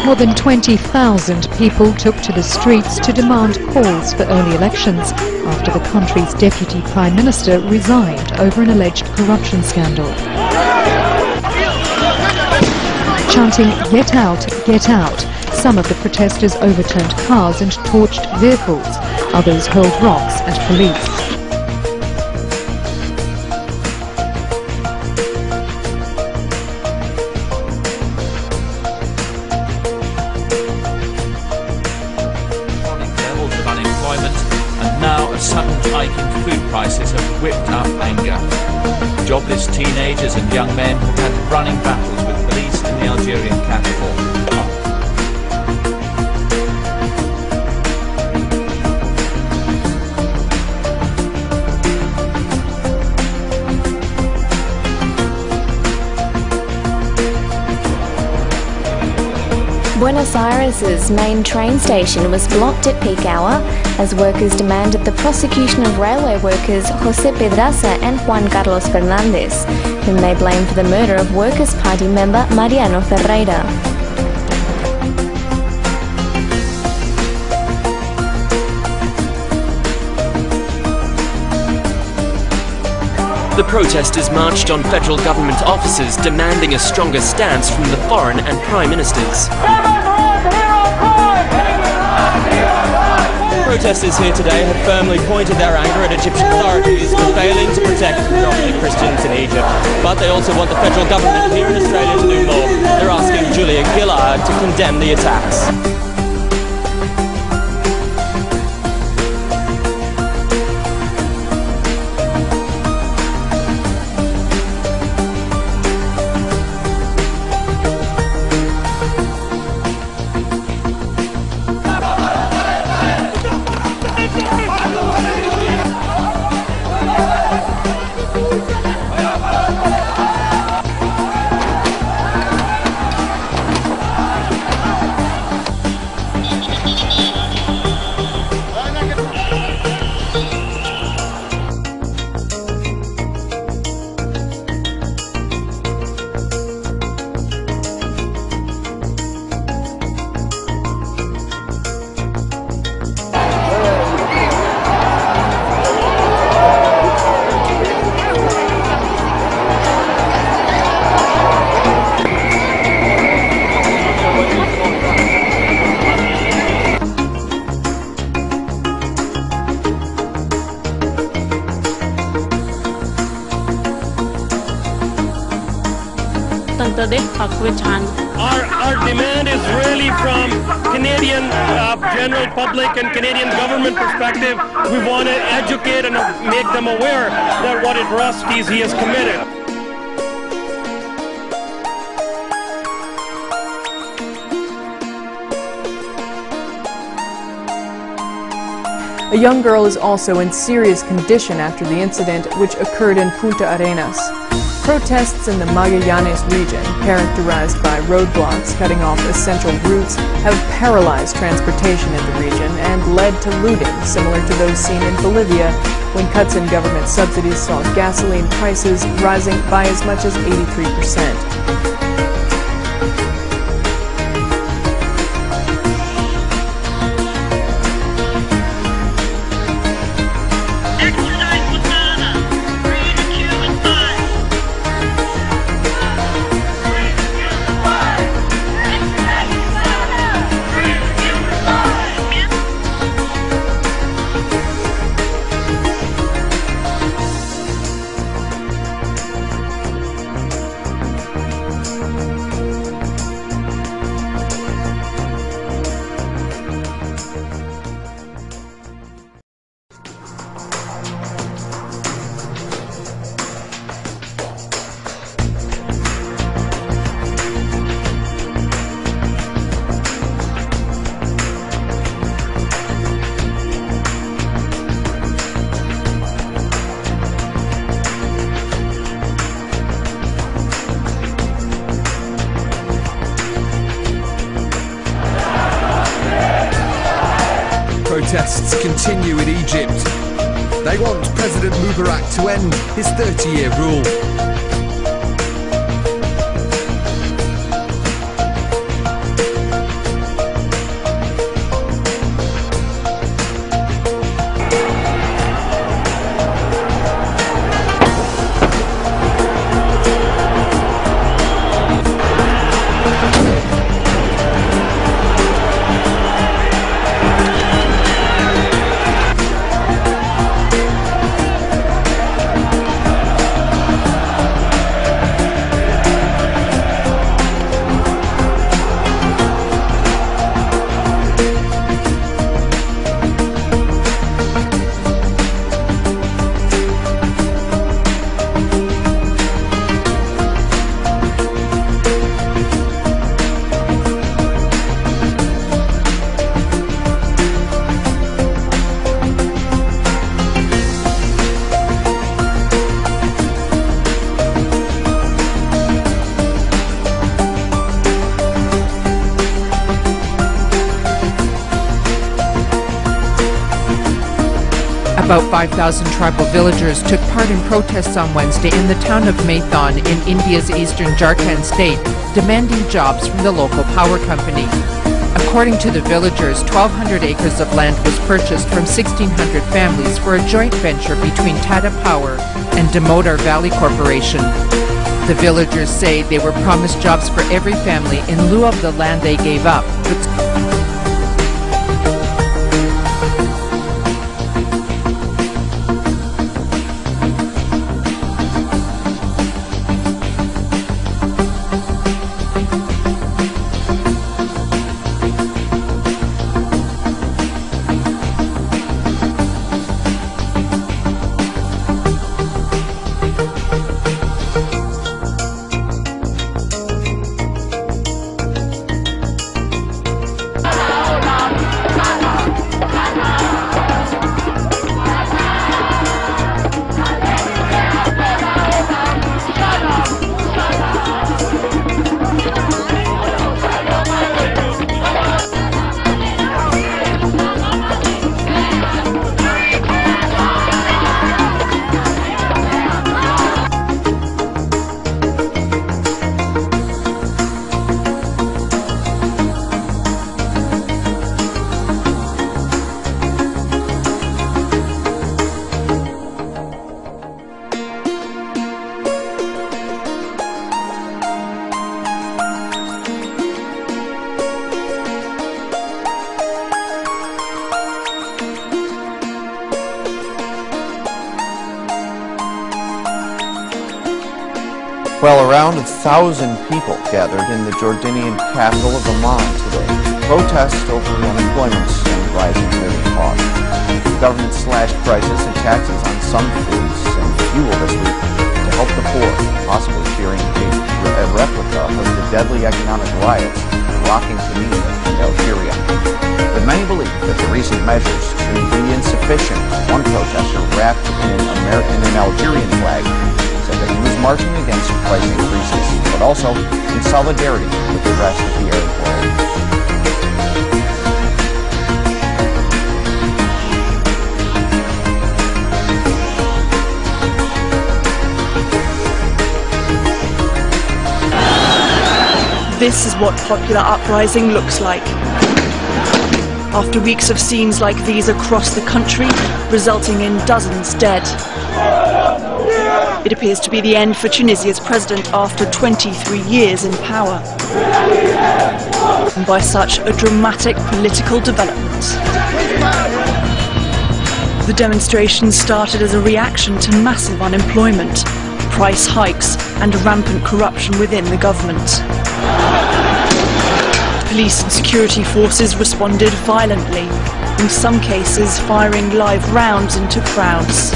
More than 20,000 people took to the streets to demand calls for early elections after the country's deputy prime minister resigned over an alleged corruption scandal. Chanting, "Get out, get out." Some of the protesters overturned cars and torched vehicles. Others hurled rocks at police. Levels of unemployment and now a sudden hike in food prices have whipped up anger. Jobless teenagers and young men have had running battles with police in the Algerian capital. Buenos Aires' main train station was blocked at peak hour as workers demanded the prosecution of railway workers José Pedraza and Juan Carlos Fernández, whom they blame for the murder of Workers' Party member Mariano Ferreira. The protesters marched on federal government offices demanding a stronger stance from the foreign and prime ministers. Protesters here today have firmly pointed their anger at Egyptian authorities for failing to protect predominantly Christians in Egypt. But they also want the federal government here in Australia to do more. They're asking Julia Gillard to condemn the attacks. Our demand is really from Canadian general public and Canadian government perspective. We want to educate and make them aware that what atrocities he has committed. A young girl is also in serious condition after the incident, which occurred in Punta Arenas. Protests in the Magallanes region, characterized by roadblocks cutting off essential routes, have paralyzed transportation in the region and led to looting similar to those seen in Bolivia when cuts in government subsidies saw gasoline prices rising by as much as 83%. Protests continue in Egypt. They want President Mubarak to end his 30-year rule. About 5,000 tribal villagers took part in protests on Wednesday in the town of Maithon in India's eastern Jharkhand state, demanding jobs from the local power company. According to the villagers, 1,200 acres of land was purchased from 1,600 families for a joint venture between Tata Power and Damodar Valley Corporation. The villagers say they were promised jobs for every family in lieu of the land they gave up. Well, around 1,000 people gathered in the Jordanian capital of Amman today to protest over unemployment and rising living costs. The government slashed prices and taxes on some foods and fuel this week to help the poor, possibly fearing a replica of the deadly economic riots rocking Tunisia and Algeria. But many believe that the recent measures to be insufficient. One protester, wrapped in an Algerian flag, said that he was marching against price increases, but also in solidarity with the rest of the Arab world. This is what popular uprising looks like. After weeks of scenes like these across the country, resulting in dozens dead. It appears to be the end for Tunisia's president after 23 years in power. And by such a dramatic political development. The demonstrations started as a reaction to massive unemployment, price hikes and rampant corruption within the government. Police and security forces responded violently, in some cases firing live rounds into crowds.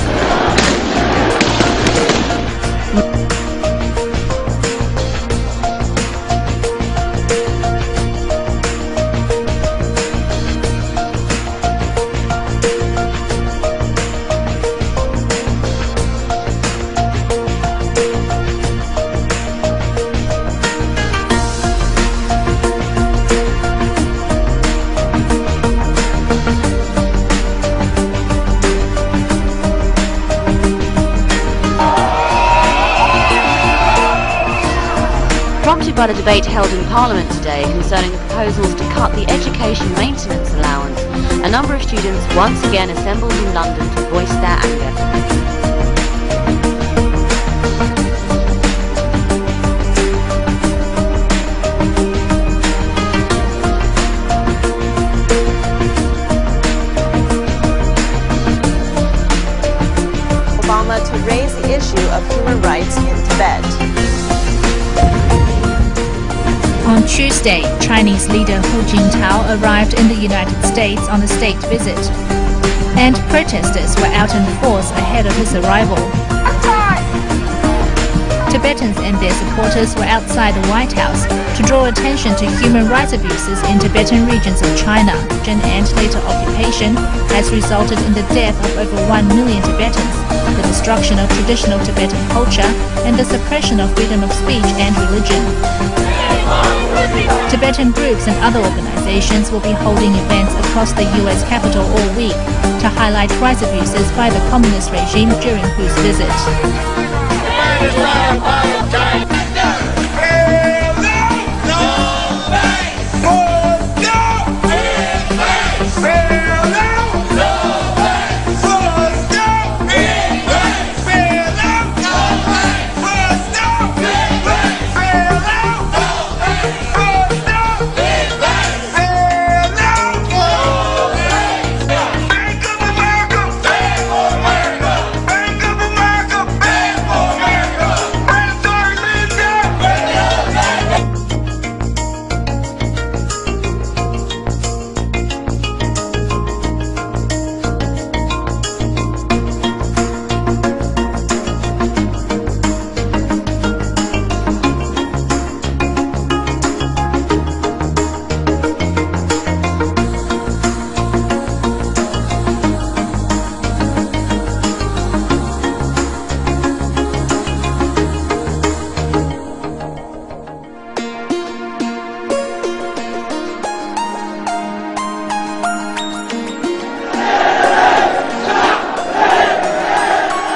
Prompted by the debate held in Parliament today concerning the proposals to cut the education maintenance allowance, a number of students once again assembled in London to voice their anger. Obama to raise the issue of human rights in Tibet. On Tuesday, Chinese leader Hu Jintao arrived in the United States on a state visit, and protesters were out in force ahead of his arrival. Tibetans and their supporters were outside the White House to draw attention to human rights abuses in Tibetan regions of China, and later occupation has resulted in the death of over 1 million Tibetans, the destruction of traditional Tibetan culture, and the suppression of freedom of speech and religion. Tibetan groups and other organizations will be holding events across the US capital all week to highlight rights abuses by the communist regime during whose visit.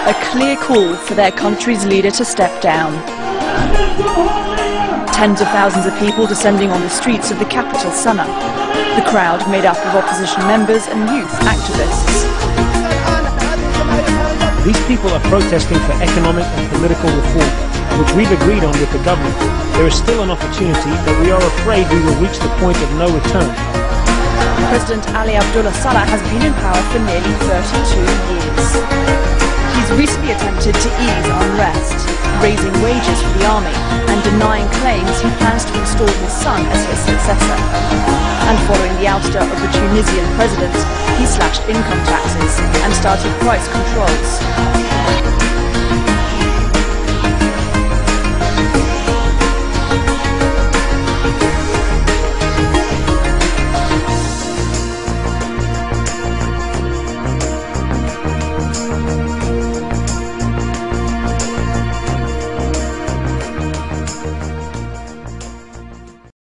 A clear call for their country's leader to step down. Tens of thousands of people descending on the streets of the capital, Sana'a. The crowd made up of opposition members and youth activists. These people are protesting for economic and political reform, which we've agreed on with the government. There is still an opportunity, but we are afraid we will reach the point of no return. President Ali Abdullah Saleh has been in power for nearly 32 years. He's recently attempted to ease unrest, raising wages for the army and denying claims he plans to install his son as his successor. And following the ouster of the Tunisian president, he slashed income taxes and started price controls.